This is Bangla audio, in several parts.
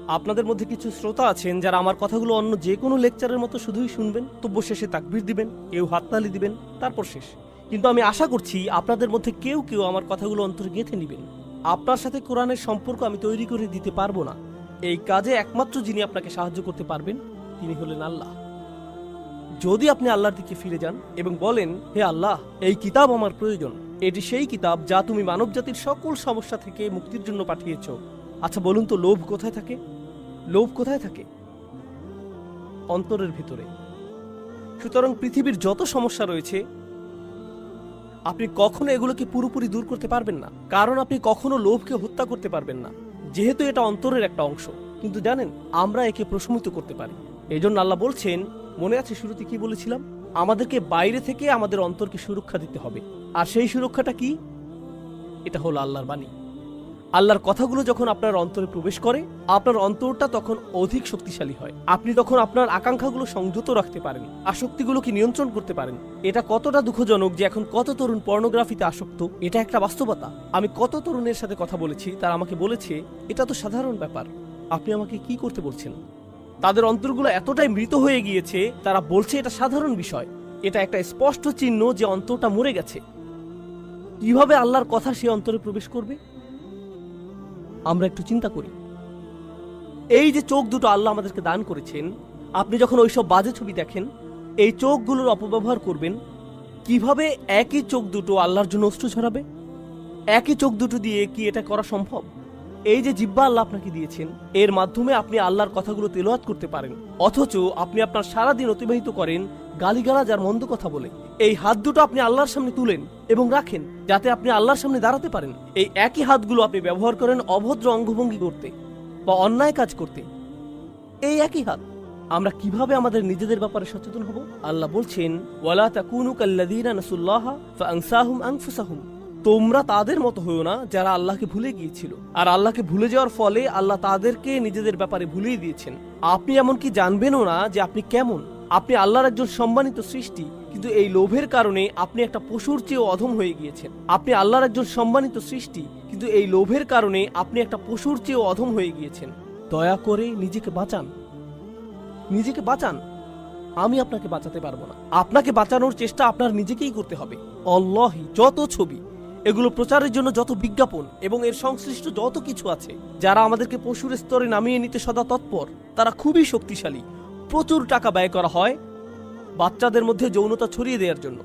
আপনাদের মধ্যে কিছু শ্রোতা আছেন যারা আমার কথাগুলো অন্য যে কোনো লেকচারের মতো শুধুই শুনবেন, তব্য শেষে তাকবীর দিবেন, কেউ হাততালি দিবেন, তারপর শেষ। কিন্তু আমি আশা করছি আপনাদের মধ্যে কেউ কেউ আমার কথাগুলো অন্তরে গেঁথে নেবেন। আপনার সাথে কোরআনের সম্পর্ক আমি তৈরি করে দিতে পারবো না। এই কাজে একমাত্র যিনি আপনাকে সাহায্য করতে পারবেন তিনি হলেন আল্লাহ। যদি আপনি আল্লাহর দিকে ফিরে যান এবং বলেন, হে আল্লাহ, এই কিতাব আমার প্রয়োজন, এটি সেই কিতাব যা তুমি মানবজাতির সকল সমস্যা থেকে মুক্তির জন্য পাঠিয়েছ। আচ্ছা বলুন তো, লোভ কোথায় থাকে? লোভ কোথায় থাকে? অন্তরের ভিতরে। সুতরাং পৃথিবীর যত সমস্যা রয়েছে আপনি কখনো এগুলোকে পুরোপুরি দূর করতে পারবেন না, কারণ আপনি কখনো লোভকে হত্যা করতে পারবেন না, যেহেতু এটা অন্তরের একটা অংশ। কিন্তু জানেন, আমরা একে প্রশমিত করতে পারি। এই জন্য আল্লাহ বলছেন, মনে আছে শুরুতে কি বলেছিলাম? আমাদেরকে বাইরে থেকে আমাদের অন্তরকে সুরক্ষা দিতে হবে। আর সেই সুরক্ষাটা কি? এটা হলো আল্লাহর বাণী। আল্লাহর কথাগুলো যখন আপনার অন্তরে প্রবেশ করে, আপনার অন্তরটা তখন অধিক শক্তিশালী হয়। আপনি তখন আপনার আকাঙ্ক্ষাগুলো সংযত রাখতে পারেন, আসক্তিগুলোকে নিয়ন্ত্রণ করতে পারেন। এটা কতটা দুঃখজনক যে এখন কত তরুণ পর্নোগ্রাফিতে আসক্ত। এটা একটা বাস্তবতা। আমি কত তরুণের সাথে কথা বলেছি, তারা আমাকে বলেছে এটা তো সাধারণ ব্যাপার, আপনি আমাকে কি করতে বলছেন? তাদের অন্তরগুলো এতটাই মৃত হয়ে গিয়েছে, তারা বলছে এটা সাধারণ বিষয়। এটা একটা স্পষ্ট চিহ্ন যে অন্তরটা মরে গেছে। কিভাবে আল্লাহর কথা সে অন্তরে প্রবেশ করবে? আমরা একটু চিন্তা করি। এই যে চোখ দুটো আল্লাহ আমাদেরকে দান করেছেন, আপনি যখন ওইসব বাজে ছবি দেখেন, এই চোখগুলোর অপব্যবহার করবেন, কিভাবে একই চোখ দুটো আল্লাহর জন্য অশ্রু ছড়াবে? একই চোখ দুটো দিয়ে কি এটা করা সম্ভব? এই যে জিহ্বা আল্লাহ আপনাকে দিয়েছেন, এর মাধ্যমে আপনি আল্লাহর কথাগুলো তেলাওয়াত করতে পারেন, অথচ আপনি আপনার সারাদিন অতিবাহিত করেন গালিগালাজ আর মন্দ কথা বলে। এই হাত দুটো আপনি আল্লাহর সামনে তুলেন এবং রাখেন যাতে আপনি আল্লাহর সামনে দাঁড়াতে পারেন। এই একই হাতগুলো আপনি ব্যবহার করেন অভদ্র অঙ্গভঙ্গি করতে বা অন্যায় কাজ করতে। এই একই হাত। আমরা কিভাবে আমাদের নিজেদের ব্যাপারে সচেতন হব? আল্লাহ বলছেন, ওয়ালা তাকুনু কাল্লাযীনা নাসুল্লাহা ফাআনসাহুম আনফুসাহুম। তোমরা তাদের মতো হও না যারা আল্লাহকে ভুলে গিয়েছিল, আর আল্লাহকে ভুলে যাওয়ার ফলে আল্লাহ তাদেরকে নিজেদের ব্যাপারে ভুলিয়ে দিয়েছেন। আপনি এমনকি জানবেনও না যে আপনি কেমন। আপনি আল্লাহর একজন সম্মানিত সৃষ্টি, কিন্তু এই লোভের কারণে আপনি একটা পশুর চেয়েও অধম হয়ে গিয়েছেন। আপনি আল্লাহর একজন সম্মানিত সৃষ্টি, কিন্তু এই লোভের কারণে আপনি একটা পশুর চেয়েও অধম হয়ে গিয়েছেন। দয়া করে নিজেকে বাঁচান, নিজেকে বাঁচান। আমি আপনাকে বাঁচাতে পারবো না। আপনাকে বাঁচানোর চেষ্টা আপনার নিজেকেই করতে হবে। আল্লাহি, যত ছবি, এগুলো প্রচারের জন্য যত বিজ্ঞাপন এবং এর সংশ্লিষ্ট যত কিছু আছে, যারা আমাদেরকে পশুর স্তরে নামিয়ে নিতে সদা তৎপর, তারা খুবই শক্তিশালী। প্রচুর টাকা ব্যয় করা হয় বাচ্চাদের মধ্যে যৌনতা ছড়িয়ে দেওয়ার জন্য।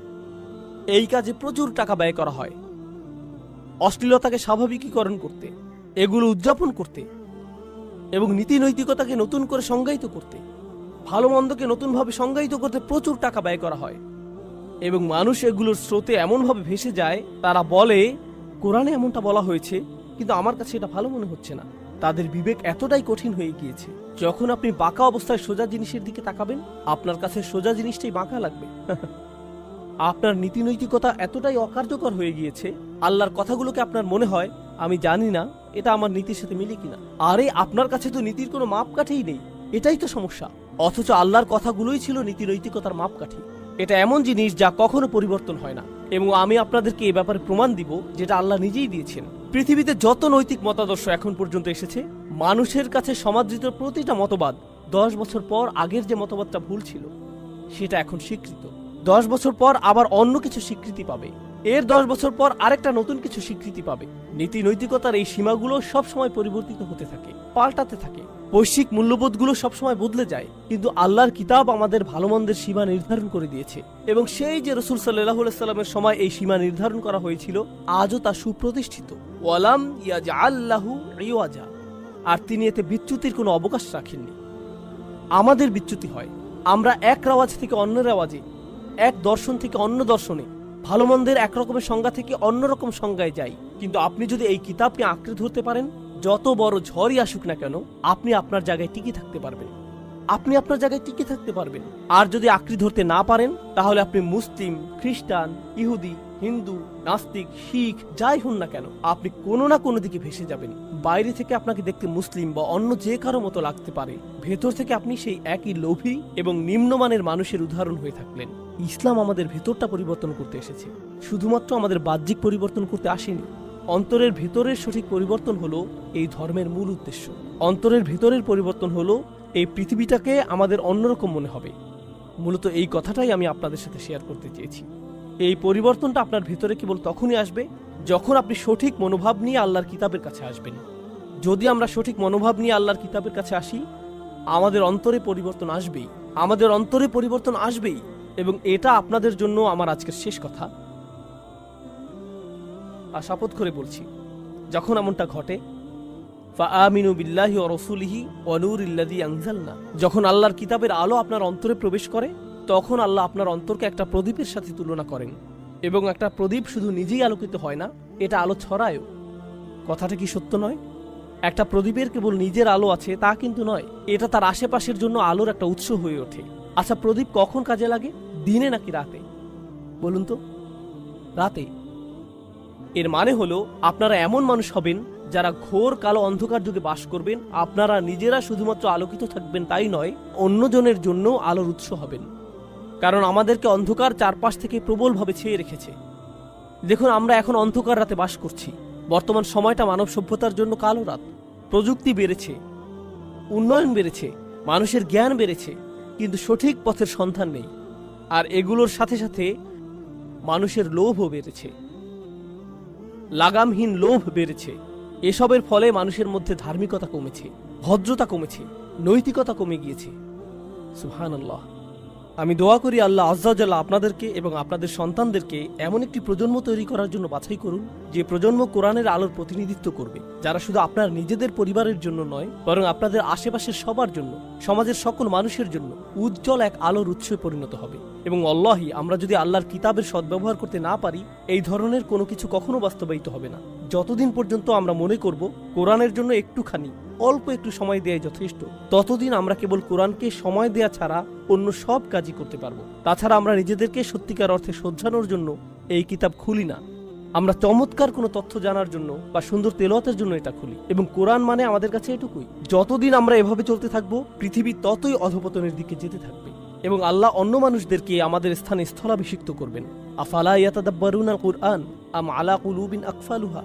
এই কাজে প্রচুর টাকা ব্যয় করা হয় অশ্লীলতাকে স্বাভাবিকীকরণ করতে, এগুলো উদযাপন করতে এবং নীতি নৈতিকতাকে নতুন করে সংজ্ঞায়িত করতে, ভালো মন্দকে নতুনভাবে সংজ্ঞায়িত করতে প্রচুর টাকা ব্যয় করা হয়। এবং মানুষ এগুলোর স্রোতে এমনভাবে ভেসে যায়, তারা বলে কোরআনে এমনটা বলা হয়েছে, কিন্তু আমার কাছে এটা ভালো মনে হচ্ছে না। তাদের বিবেক এতটাই কঠিন হয়ে গিয়েছে, যখন আপনি বাঁকা অবস্থায় সোজা জিনিসের দিকে তাকাবেন, আপনার কাছে সোজা জিনিসটাই বাঁকা লাগবে। আপনার নীতি নৈতিকতা এতটাই অকার্যকর হয়ে গিয়েছে, আল্লাহর কথাগুলোকে আপনার মনে হয় আমি জানি না এটা আমার নীতির সাথে মিলে কিনা। আরে আপনার কাছে তো নীতির কোনো মাপকাঠিই নেই, এটাই তো সমস্যা। অথচ আল্লাহর কথাগুলোই ছিল নীতি নৈতিকতার মাপকাঠি। এটা এমন জিনিস যা কখনো পরিবর্তন হয় না, এবং আমি আপনাদেরকে এ ব্যাপারে প্রমাণ দিব যেটা আল্লাহ নিজেই দিয়েছেন। পৃথিবীতে যত নৈতিক মতাদর্শ এখন পর্যন্ত এসেছে, মানুষের কাছে সমাদৃত প্রতিটা মতবাদ 10 বছর পর আগের যে মতবাদটা ভুল ছিল সেটা এখন স্বীকৃত। 10 বছর পর আবার অন্য কিছু স্বীকৃতি পাবে, এর 10 বছর পর আরেকটা নতুন কিছু স্বীকৃতি পাবে। নীতি নৈতিকতার এই সীমাগুলো সবসময় পরিবর্তিত হতে থাকে, পাল্টাতে থাকে। বৈশ্বিক মূল্যবোধগুলো সবসময় বদলে যায়, কিন্তু আল্লাহর কিতাব আমাদের ভালো মন্দের সীমা নির্ধারণ করে দিয়েছে, এবং সেই যে রাসূল সাল্লাল্লাহু আলাইহি সাল্লামের সময় এই সীমা নির্ধারণ করা হয়েছিল, আজও তা সুপ্রতিষ্ঠিত। ওয়ালাম ইয়াজআল লাহু ইওয়াজা। আর তিনি এতে বিচ্যুতির কোনো অবকাশ রাখেননি। আমাদের বিচ্যুতি হয়, আমরা এক রেওয়াজ থেকে অন্য রেওয়াজে, এক দর্শন থেকে অন্য দর্শনে, ভালো মন্দের একরকমের সংজ্ঞা থেকে অন্যরকম সংজ্ঞায় যাই। কিন্তু আপনি যদি এই কিতাবকে আঁকড়ে ধরতে পারেন, যত বড় ঝড়ই আসুক না কেন, আপনি আপনার জায়গায় টিকে থাকতে পারবেন। আপনি আপনার জায়গায় টিকে থাকতে পারবেন। আর যদি আঁকড়ে ধরতে না পারেন, তাহলে আপনি মুসলিম, খ্রিস্টান, ইহুদি, হিন্দু, নাস্তিক, শিখ যাই হন না কেন, আপনি কোনো না কোনো দিকে ভেসে যাবেন। বাইরে থেকে আপনাকে দেখতে মুসলিম বা অন্য যে কারো মতো লাগতে পারে, ভেতর থেকে আপনি সেই একই লোভী এবং নিম্নমানের মানুষের উদাহরণ হয়ে থাকলেন। ইসলাম আমাদের ভেতরটা পরিবর্তন করতে এসেছে, শুধুমাত্র আমাদের বাহ্যিক পরিবর্তন করতে আসেনি। অন্তরের ভেতরের সঠিক পরিবর্তন হলো এই ধর্মের মূল উদ্দেশ্য। অন্তরের ভেতরের পরিবর্তন হলো এই পৃথিবীটাকে আমাদের অন্যরকম মনে হবে। মূলত এই কথাটাই আমি আপনাদের সাথে শেয়ার করতে চেয়েছি। এই পরিবর্তনটা আপনার ভেতরে কেবল তখনই আসবে যখন আপনি সঠিক মনোভাব নিয়ে আল্লাহর কিতাবের কাছে আসবেন। যদি আমরা সঠিক মনোভাব নিয়ে আল্লাহর কিতাবের কাছে আসি, আমাদের অন্তরে পরিবর্তন আসবেই, আমাদের অন্তরে পরিবর্তন আসবেই। এবং এটা আপনাদের জন্য আমার আজকের শেষ কথা, আর শপথ করে বলছি, যখন এমনটা ঘটে, ফাআমিনু বিল্লাহি ওয়া রাসূলিহি ওয়া নূরিল্লাযী আনজালনা, যখন আল্লাহর কিতাবের আলো আপনার অন্তরে প্রবেশ করে, তখন আল্লাহ আপনার অন্তরকে একটা প্রদীপের সাথে তুলনা করেন। এবং একটা প্রদীপ শুধু নিজেই আলোকিত হয় না, এটা আলো ছড়ায়ও। কথাটা কি সত্য নয়? একটা প্রদীপের কেবল নিজের আলো আছে তা কিন্তু নয়, এটা তার আশেপাশের জন্য আলোর একটা উৎস হয়ে ওঠে। আচ্ছা, প্রদীপ কখন কাজে লাগে, দিনে নাকি রাতে? বলুন তো। রাতে। এর মানে হলো আপনারা এমন মানুষ হবেন যারা ঘোর কালো অন্ধকার যুগে বাস করবেন। আপনারা নিজেরা শুধুমাত্র আলোকিত থাকবেন তাই নয়, অন্যজনের জন্য আলোর উৎস হবেন। কারণ আমাদেরকে অন্ধকার চারপাশ থেকে প্রবলভাবে ছেয়ে রেখেছে। দেখুন, আমরা এখন অন্ধকার রাতে বাস করছি। বর্তমান সময়টা মানব সভ্যতার জন্য কালো রাত। প্রযুক্তি বেড়েছে, উন্নয়ন বেড়েছে, মানুষের জ্ঞান বেড়েছে, কিন্তু সঠিক পথের সন্ধান নেই। আর এগুলোর সাথে সাথে মানুষের লোভও বেড়েছে, লাগামহীন লোভ বেড়েছে। এসবের ফলে মানুষের মধ্যে ধার্মিকতা কমেছে, ভদ্রতা কমেছে, নৈতিকতা কমে গিয়েছে। সুবহানাল্লাহ। আমি দোয়া করি আল্লাহ আজ্জা ওয়া জাল্লা আপনাদেরকে এবং আপনাদের সন্তানদেরকে এমন একটি প্রজন্ম তৈরি করার জন্য বাছাই করুন, যে প্রজন্ম কোরআনের আলোর প্রতিনিধিত্ব করবে, যারা শুধু আপনার নিজেদের পরিবারের জন্য নয়, বরং আপনাদের আশেপাশের সবার জন্য, সমাজের সকল মানুষের জন্য উজ্জ্বল এক আলোর উৎসে পরিণত হবে। এবং আল্লাহি, আমরা যদি আল্লাহর কিতাবের সদ্ব্যবহার করতে না পারি, এই ধরনের কোনো কিছু কখনো বাস্তবায়িত হবে না। যতদিন পর্যন্ত আমরা মনে করব কোরআনের জন্য একটুখানি, অল্প একটু সময় দেওয়া যথেষ্ট, ততদিন আমরা কেবল কোরআনকে সময় দেয়া ছাড়া অন্য সব কাজই করতে পারবো। তাছাড়া আমরা নিজেদেরকে সত্যিকার অর্থে শোধরানোর জন্য এই কিতাব খুলি না। আমরা চমৎকার কোনো তথ্য জানার জন্য বা সুন্দর তেলাওয়াতের জন্য এটা খুলি। এবং কোরআন মানে আমাদের কাছে এটুকুই। যতদিন আমরা এভাবে চলতে থাকবো, পৃথিবী ততই অধপতনের দিকে যেতে থাকবে এবং আল্লাহ অন্য মানুষদেরকে আমাদের স্থানে স্থলাভিষিক্ত করবেন। আফালা ইয়াতাদাব্বারুনাল কুরআন আম আলা কুলুবিন আকফালুহা।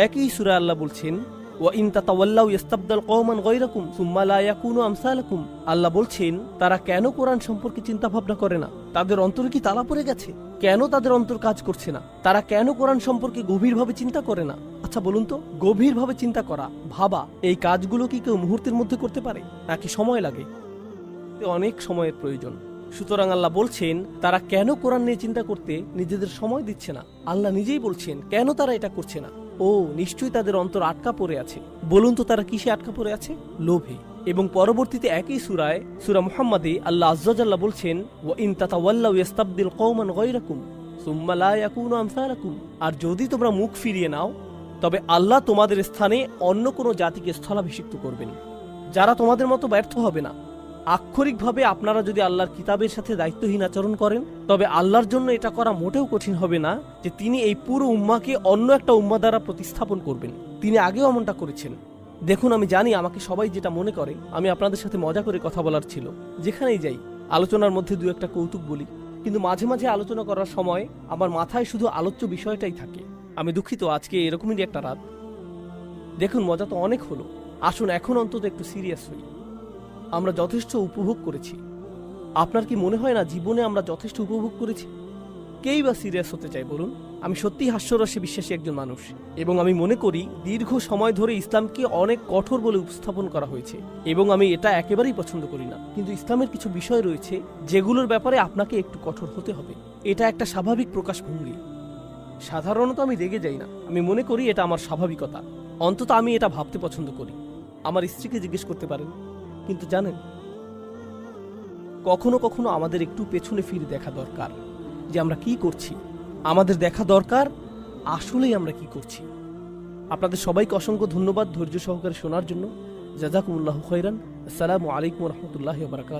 একই সূরা আল্লাহ বলছেন, ওয়া ইন তাতাওয়াল্লাউ ইস্তাবদাল কওমান গায়রাকুম সুম্মা লা ইয়াকুনু আমসালাকুম। আল্লাহ বলছেন, তারা কেন কোরআন সম্পর্কে চিন্তা ভাবনা করে না? তাদের অন্তরে কি তালা পড়ে গেছে? কেন তাদের অন্তর কাজ করছে না? তারা কেন কোরআন সম্পর্কে গভীরভাবে চিন্তা করে না? আচ্ছা বলুন তো, গভীরভাবে চিন্তা করা, ভাবা, এই কাজগুলো কি কেউ মুহূর্তের মধ্যে করতে পারে, নাকি সময় লাগে? অনেক সময়ের প্রয়োজন। সুতরাং আল্লাহ বলছেন, তারা কেন কোরআন নিয়ে চিন্তা করতে নিজেদের সময় দিচ্ছে না? আল্লাহ নিজেই বলছেন কেন তারা এটা করছে না। ও, নিশ্চয়ই তাদের অন্তর আটকা পড়ে আছে। বলুন তো, তারা কিসে আটকা পড়ে আছে? লোভে। এবং পরবর্তীতে একই সূরায়, সূরা মুহাম্মাদে আল্লাহ আজ্জা ওয়া জাল্লা বলছেন, ওয়া ইন তাতাওয়াল্লাউ ইস্তাবদিল কওমান গায়রাকুম সুম্মা লা ইয়াকুনু আমসালাকুম। আর যদি তোমরা মুখ ফিরিয়ে নাও, তবে আল্লাহ তোমাদের স্থানে অন্য কোনো জাতিকে স্থলাভিষিক্ত করবেন, যারা তোমাদের মতো ব্যর্থ হবে না। আক্ষরিকভাবে আপনারা যদি আল্লাহর কিতাবের সাথে দায়িত্বহীন আচরণ করেন, তবে আল্লাহর জন্য এটা করা মোটেও কঠিন হবে না যে তিনি এই পুরো উম্মাহকে অন্য একটা উম্মাহ দ্বারা প্রতিস্থাপন করবেন। তিনি আগেও এমনটা করেছেন। দেখুন, আমি জানি আমাকে সবাই যেটা মনে করে আমি আপনাদের সাথে মজা করে কথা বলার ছিল। যেখানেই যাই আলোচনার মধ্যে দু একটা কৌতুক বলি, কিন্তু মাঝে মাঝে আলোচনা করার সময় আমার মাথায় শুধু আলোচ্য বিষয়টাই থাকে। আমি দুঃখিত, আজকে এরকমই একটা রাত। দেখুন, মজা তো অনেক হলো, আসুন এখন অন্তত একটু সিরিয়াস হই। আমরা যথেষ্ট উপভোগ করেছি। আপনার কি মনে হয় না জীবনে আমরা যথেষ্ট উপভোগ করেছি? কেই বা সিরিয়াস হতে চাই বলুন? আমি সত্যিই হাস্যরসে বিশ্বাসী একজন মানুষ, এবং আমি মনে করি দীর্ঘ সময় ধরে ইসলামকে অনেক কঠোর বলে উপস্থাপন করা হয়েছে, এবং আমি এটা একেবারেই পছন্দ করি না। কিন্তু ইসলামের কিছু বিষয় রয়েছে যেগুলোর ব্যাপারে আপনাকে একটু কঠোর হতে হবে। এটা একটা স্বাভাবিক প্রকাশভঙ্গি। সাধারণত আমি রেগে যাই না, আমি মনে করি এটা আমার স্বাভাবিকতা। অন্তত আমি এটা ভাবতে পছন্দ করি। আমার স্ত্রীকে জিজ্ঞেস করতে পারেন। কিন্তু জানেন, কখনো কখনো আমাদের একটু পেছনে ফিরে দেখা দরকার যে আমরা কি করছি। আমাদের দেখা দরকার আসলেই আমরা কি করছি। আপনাদের সবাইকে অসংখ্য ধন্যবাদ ধৈর্য সহকারে শোনার জন্য। জাযাকুমুল্লাহু খাইরান। আসসালামু আলাইকুম ওয়া রাহমাতুল্লাহি ওয়া বারাকাতুহু।